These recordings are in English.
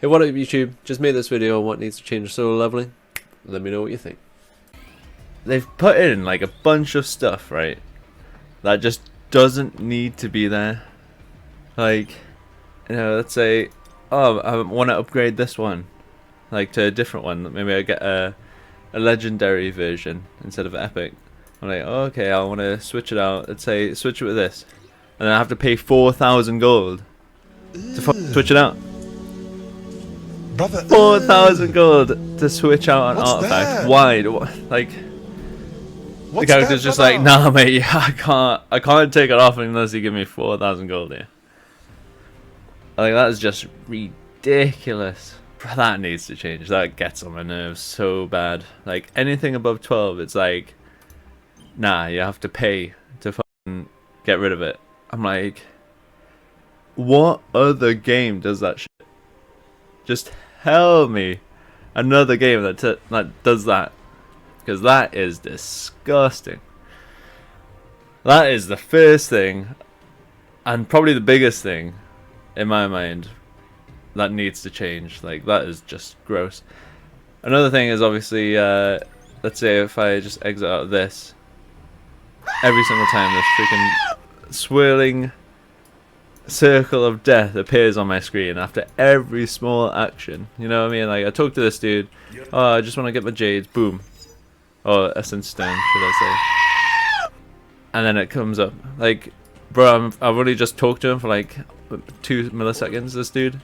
Hey, what up YouTube? Just made this video on what needs to change solo leveling. Let me know what you think. They've put in like a bunch of stuff, right, that just doesn't need to be there. Like, you know, let's say, oh, I want to upgrade this one, like to a different one. Maybe I get a legendary version instead of epic. I'm like, oh, okay, I want to switch it out. Let's say switch it with this, and then I have to pay 4,000 gold to switch it out. Brother, 4,000 gold to switch out an artifact. That? Why? Like, the character's just like, nah, mate, I can't take it off unless you give me 4,000 gold here. Like, that is just ridiculous. That needs to change. That gets on my nerves so bad. Like, anything above 12, it's like, nah, you have to pay to fucking get rid of it. I'm like, what other game does that shit? Just tell me another game that does that, because that is disgusting. That is the first thing, and probably the biggest thing in my mind that needs to change. Like, that is just gross. Another thing is obviously, let's say if I just exit out of this, every single time this freaking swirling circle of death appears on my screen after every small action. You know what I mean? Like, I talk to this dude, oh, I just want to get my jades, boom, or essence stone, should I say, and then it comes up. Like, bro, I've already just talked to him for like 2 milliseconds. This dude,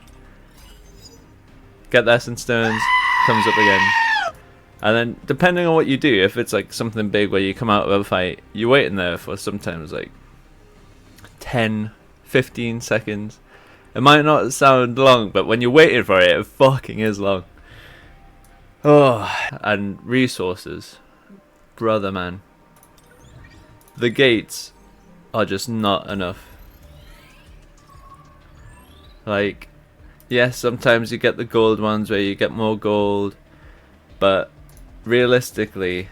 get the essence stones, comes up again. And then depending on what you do, if it's like something big where you come out of a fight, you're waiting there for sometimes like 10-15 seconds. It might not sound long, but when you're waiting for it, it fucking is long. Oh, and resources, brother man, the gates are just not enough. Like, yes, sometimes you get the gold ones where you get more gold, but realistically,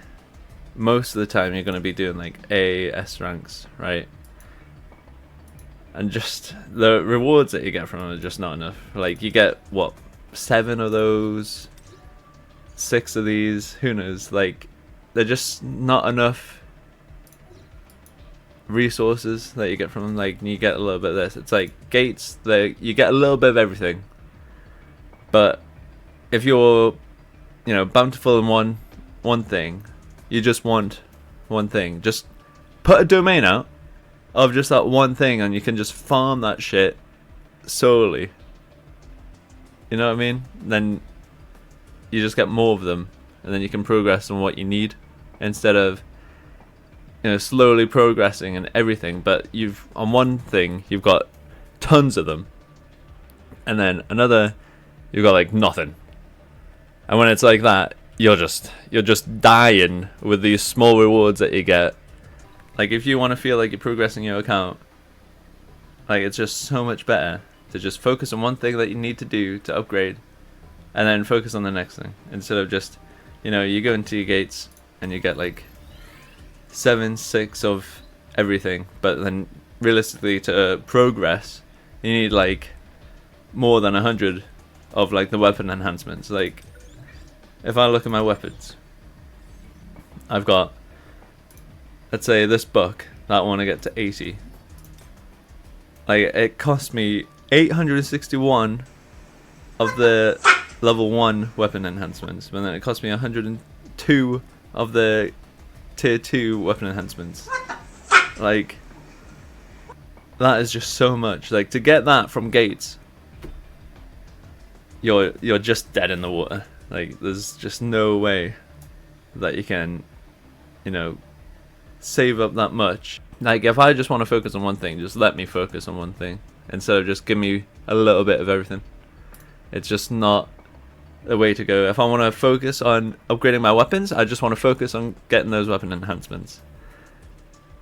most of the time you're going to be doing like A, S ranks, right? And just the rewards that you get from them are just not enough. Like, you get, what, 7 of those, 6 of these, who knows? Like, they're just not enough resources that you get from them. Like, you get a little bit of this. It's like gates, you get a little bit of everything. But if you're, you know, bountiful in one thing, you just want one thing. Just put a domain out of just that one thing, and you can just farm that shit solely. You know what I mean? Then you just get more of them, and then you can progress on what you need instead of, you know, slowly progressing and everything. But you've, on one thing, you've got tons of them, and then another, you've got like nothing. And when it's like that, you're just dying with these small rewards that you get. Like, if you want to feel like you're progressing your account, like, it's just so much better to just focus on one thing that you need to do to upgrade, and then focus on the next thing, instead of just, you know, you go into your gates and you get like 7, 6 of everything, but then realistically to progress you need like more than 100 of like the weapon enhancements. Like, if I look at my weapons, I've got, let's say this buck, that one I get to 80. Like, it cost me 861 of the level 1 weapon enhancements, but then it cost me 102 of the tier 2 weapon enhancements. Like, that is just so much. Like, to get that from gates, you're just dead in the water. Like, there's just no way that you can, you know, save up that much. Like, if I just want to focus on one thing, just let me focus on one thing instead of just give me a little bit of everything. It's just not the way to go. If I want to focus on upgrading my weapons, I just want to focus on getting those weapon enhancements.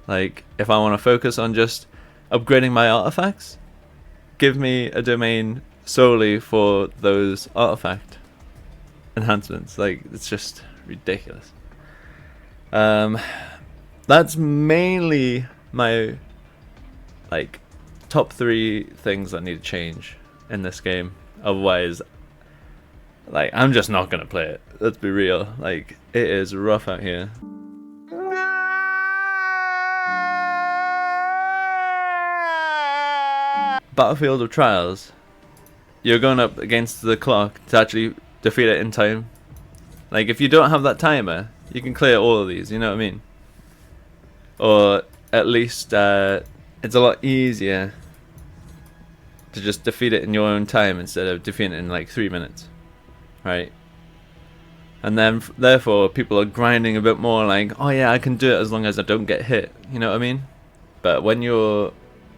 Like, if I want to focus on just upgrading my artifacts, give me a domain solely for those artifact enhancements. Like, it's just ridiculous. That's mainly my like top 3 things that need to change in this game. Otherwise, Like, I'm just not gonna play it. Let's be real. Like, it is rough out here. Battlefield of Trials. You're going up against the clock to actually defeat it in time. Like, if you don't have that timer, you can clear all of these, you know what I mean? Or at least it's a lot easier to just defeat it in your own time instead of defeating it in like 3 minutes, right? And then therefore people are grinding a bit more, like, oh yeah, I can do it as long as I don't get hit, you know what I mean? But when you're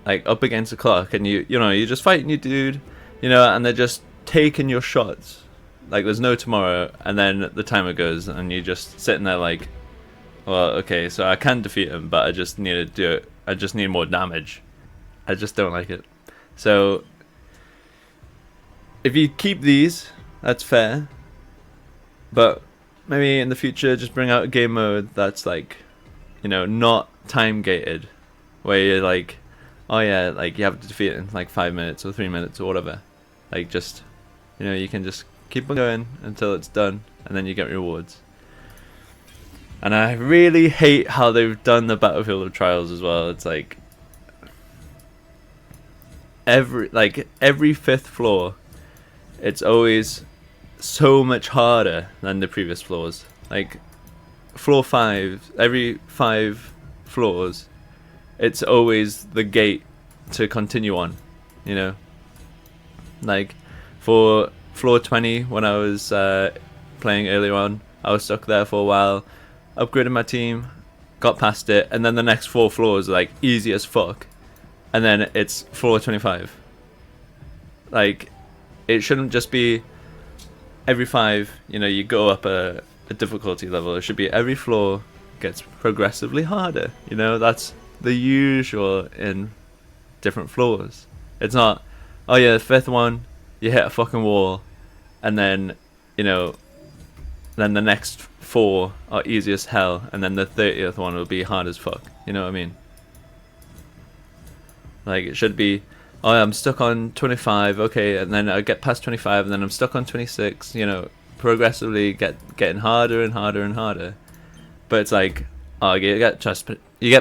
like up against the clock and you know, you're just fighting your dude, you know, and they're just taking your shots like there's no tomorrow, and then the timer goes and you're just sitting there like, well, okay, so I can defeat him, but I just need to do it. I just need more damage. I just don't like it. So if you keep these, that's fair. But maybe in the future, just bring out a game mode that's like, you know, not time gated, where you're like, oh yeah, like you have to defeat it in like 5 minutes or 3 minutes or whatever. Like, just, you know, you can just keep on going until it's done, and then you get rewards. And I really hate how they've done the Battlefield of Trials as well. It's like every fifth floor, it's always so much harder than the previous floors. Like floor 5, every 5 floors, it's always the gate to continue on, you know. Like for floor 20, when I was playing earlier on, I was stuck there for a while, upgraded my team, got past it, and then the next 4 floors are like easy as fuck, and then it's floor 25. Like, it shouldn't just be every 5, you know, you go up a difficulty level. It should be every floor gets progressively harder, you know. That's the usual in different floors. It's not, oh yeah, the 5th one you hit a fucking wall, and then, you know, then the next 4 are easy as hell, and then the 30th one will be hard as fuck. You know what I mean? Like, it should be, oh yeah, I'm stuck on 25, okay, and then I get past 25, and then I'm stuck on 26, you know, progressively getting harder and harder and harder. But it's like, oh, you get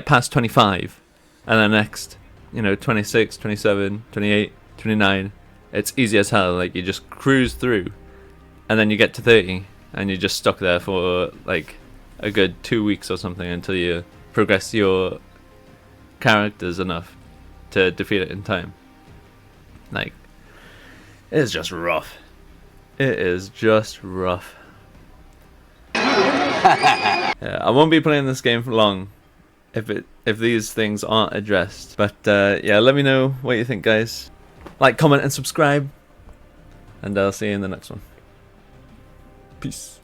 past 25, and then next, you know, 26, 27, 28, 29, it's easy as hell. Like, you just cruise through, and then you get to 30, and you're just stuck there for like a good 2 weeks or something until you progress your characters enough to defeat it in time. Like, it's just rough. It is just rough. Yeah, I won't be playing this game for long if these things aren't addressed. But yeah, let me know what you think, guys. Like, comment, and subscribe, and I'll see you in the next one. Peace.